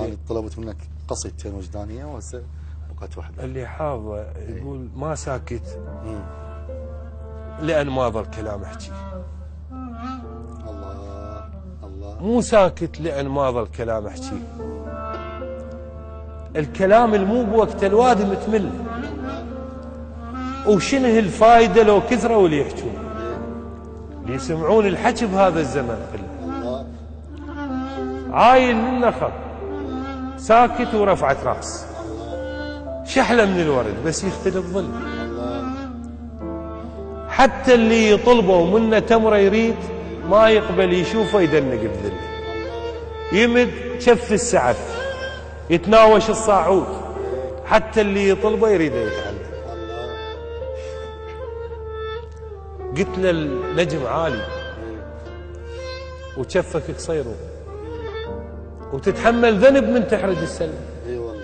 انا طلبت منك قصيدتين وجدانيه وهسه بقت واحده. اللي حافظه يقول ما ساكت لأن ما ظل كلام احكي. الله الله. مو ساكت لأن ما ظل كلام احكي. الكلام المو بوقت الوادي متمل، وشنه الفايدة لو كثروا واللي يحجون، اللي يسمعون الحكي بهذا الزمن كله. عايل من نخل ساكت ورفعت راس، شحلة من الورد بس يختل الظل. حتى اللي يطلبه منه تمره يريد ما يقبل يشوفه يدنق بذله. يمد كف السعف يتناوش الصاعود، حتى اللي يطلبه يريده يتعلم. قلت له النجم عالي وكفك قصيره، وتتحمل ذنب من تحرج السلم. اي والله.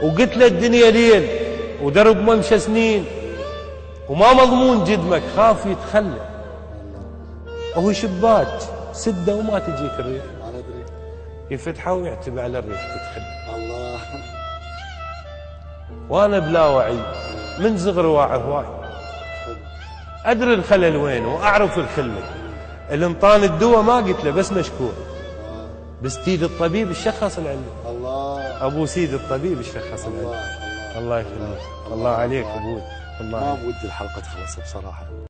وقلت له الدنيا ليل ودرب ممشى سنين، وما مضمون جدمك خاف يتخلى. وهو شباك سده وما تجيك الريح، انا ادري يفتحه ويعتب على الريح تدخل. الله. وانا بلا وعي من صغري واعي هواي، ادري الخلل وين واعرف الخله. اللي انطاني الدواء ما قلت له بس مشكور، بستيد الطبيب الشخص العلم. الله. ابو سيد الطبيب الشخص العلم. الله يخليك. الله عليك ابوي. ما بودي الحلقه تخلص بصراحه.